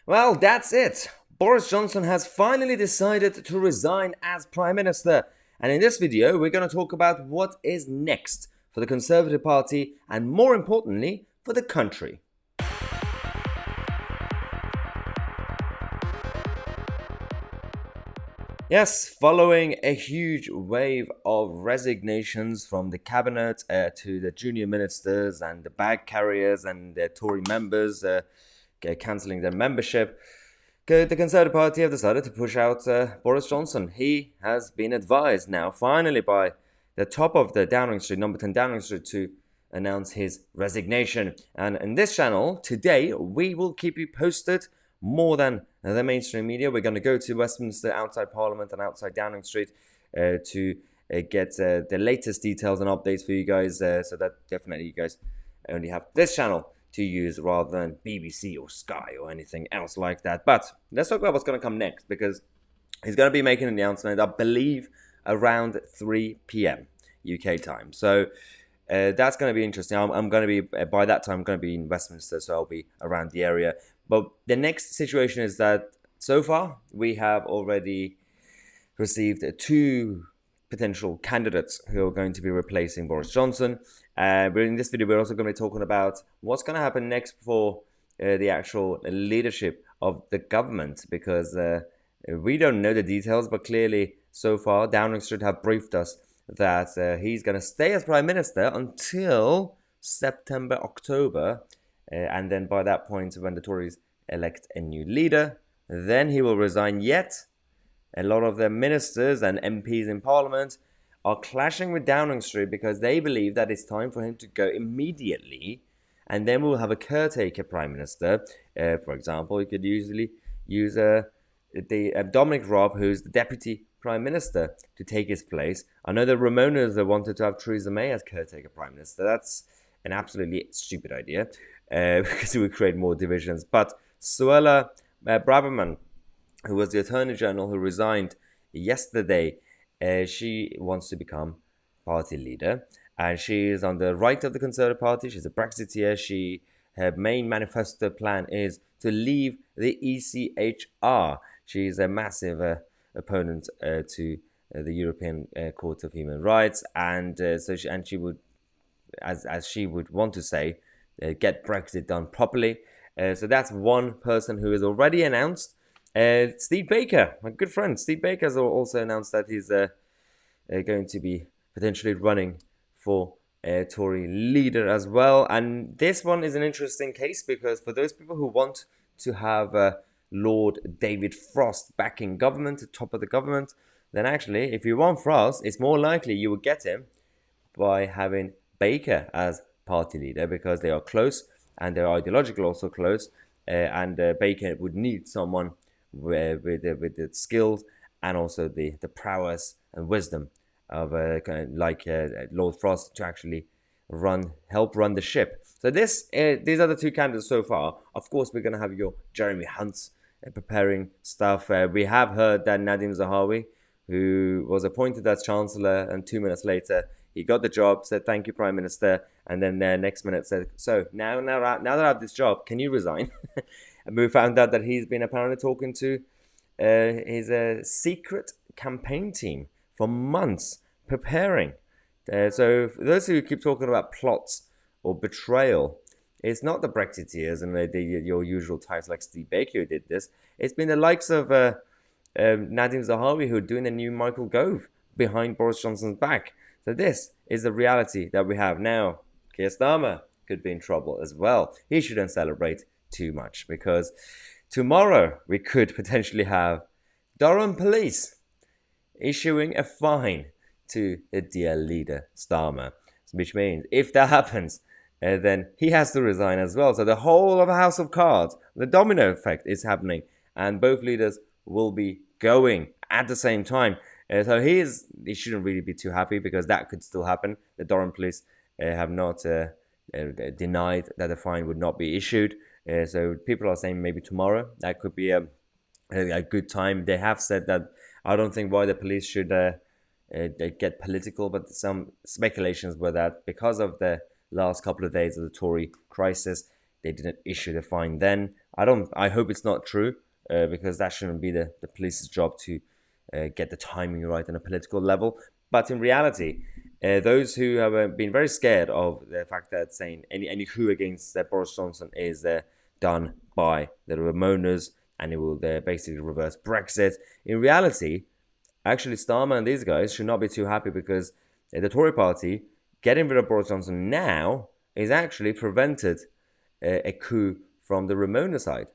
Well, that's it. Boris Johnson has finally decided to resign as Prime Minister. And in this video, we're going to talk about what is next for the Conservative Party and, more importantly, for the country. Yes, following a huge wave of resignations from the cabinet to the junior ministers and the bag carriers and the Tory members cancelling their membership, the Conservative Party have decided to push out Boris Johnson. He has been advised now, finally, by the top of the Downing Street, number 10 Downing Street, to announce his resignation. And in this channel, today, we will keep you posted more than the mainstream media. We're going to go to Westminster, outside Parliament and outside Downing Street to get the latest details and updates for you guys. So that definitely you guys only have this channel to use rather than BBC or Sky or anything else like that. But let's talk about what's going to come next, because he's going to be making an announcement, I believe, around 3 p.m. UK time. So that's going to be interesting. I'm going to be, by that time, I'm going to be in Westminster, so I'll be around the area. But the next situation is that so far we have already received two potential candidates who are going to be replacing Boris Johnson. But in this video, we're also going to be talking about what's going to happen next for the actual leadership of the government, because we don't know the details, but clearly so far Downing Street have briefed us that he's going to stay as Prime Minister until September, October. And then by that point, when the Tories elect a new leader, then he will resign. Yet a lot of the ministers and MPs in Parliament are clashing with Downing Street because they believe that it's time for him to go immediately, and then we'll have a caretaker Prime Minister. For example, you could usually use Dominic Raab, who's the Deputy Prime Minister, to take his place. I know the Ramonas wanted to have Theresa May as caretaker Prime Minister. That's an absolutely stupid idea because it would create more divisions. But Suella Braverman, who was the Attorney General who resigned yesterday, she wants to become party leader, and she is on the right of the Conservative Party. She's a Brexiteer. Her main manifesto plan is to leave the ECHR. She's a massive opponent to the European Court of Human Rights, and she would, as she would want to say, get Brexit done properly. So that's one person who is already announced. Steve Baker, my good friend, Steve Baker has also announced that he's going to be potentially running for Tory leader as well. And this one is an interesting case, because for those people who want to have Lord David Frost back in government, at top of the government, then actually, if you want Frost, it's more likely you will get him by having Baker as party leader, because they are close and they're ideologically also close. And Baker would need someone with the skills and also the prowess and wisdom of Lord Frost to actually help run the ship. So these are the two candidates so far. Of course, we're going to have your Jeremy Hunt's preparing stuff. We have heard that Nadim Zahawi, who was appointed as Chancellor, and 2 minutes later he got the job, said thank you Prime Minister, and then next minute said, so now that I have this job, can you resign? And we found out that he's been apparently talking to his secret campaign team for months, preparing. So for those who keep talking about plots or betrayal, it's not the Brexiteers and your usual types like Steve Baker who did this. It's been the likes of Nadim Zahawi who are doing a new Michael Gove behind Boris Johnson's back. So this is the reality that we have now. Keir Starmer could be in trouble as well. He shouldn't celebrate too much, because tomorrow we could potentially have Durham police issuing a fine to the dear leader Starmer, which means if that happens, then he has to resign as well. So the whole of a House of Cards, the domino effect is happening, and both leaders will be going at the same time. So he shouldn't really be too happy, because that could still happen. The Durham police have not denied that the fine would not be issued. So people are saying maybe tomorrow. That could be a good time. They have said that I don't think why the police should get political, but some speculations were that because of the last couple of days of the Tory crisis, they didn't issue the fine then. I hope it's not true, because that shouldn't be the police's job to get the timing right on a political level. But in reality, those who have been very scared of the fact that saying any coup against Boris Johnson is done by the Ramonas and it will basically reverse Brexit. In reality, actually, Starmer and these guys should not be too happy, because the Tory party getting rid of Boris Johnson now is actually prevented a coup from the Ramona side.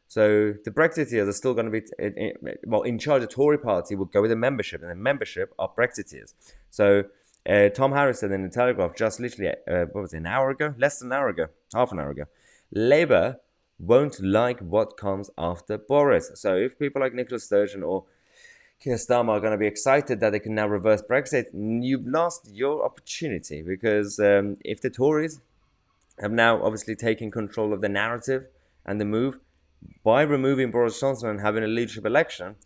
So the Brexiteers are still going to be, in charge. The Tory party will go with the membership, and the membership are Brexiteers. So Tom Harris said in the Telegraph just literally, what was it, an hour ago? Less than an hour ago, half an hour ago. Labour won't like what comes after Boris. So if people like Nicola Sturgeon or Keir Starmer are going to be excited that they can now reverse Brexit, you've lost your opportunity, because if the Tories have now obviously taken control of the narrative and the move by removing Boris Johnson and having a leadership election,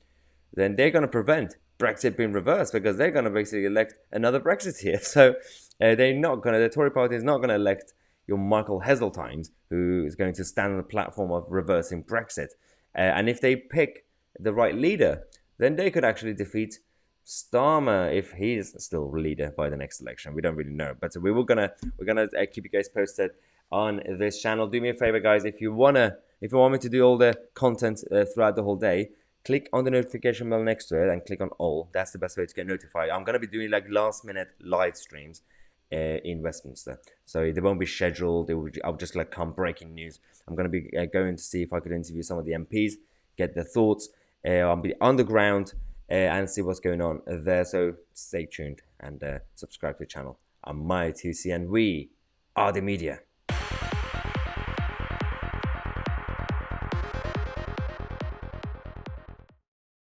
then they're going to prevent Brexit being reversed, because they're going to basically elect another Brexiteer. So they're not going to, the Tory party is not going to elect your Michael Heseltine, who is going to stand on the platform of reversing Brexit. And if they pick the right leader, then they could actually defeat Starmer if he's still leader by the next election. We don't really know, but we're gonna keep you guys posted on this channel. Do me a favor, guys, if you want me to do all the content throughout the whole day, click on the notification bell next to it and click on all. That's the best way to get notified. I'm gonna be doing like last minute live streams in Westminster, so they won't be scheduled. I'll just like come breaking news. I'm gonna be going to see if I could interview some of the MPs, get their thoughts. I'll be on the ground and see what's going on there. So stay tuned and subscribe to the channel. I'm Tousi, and we are the media.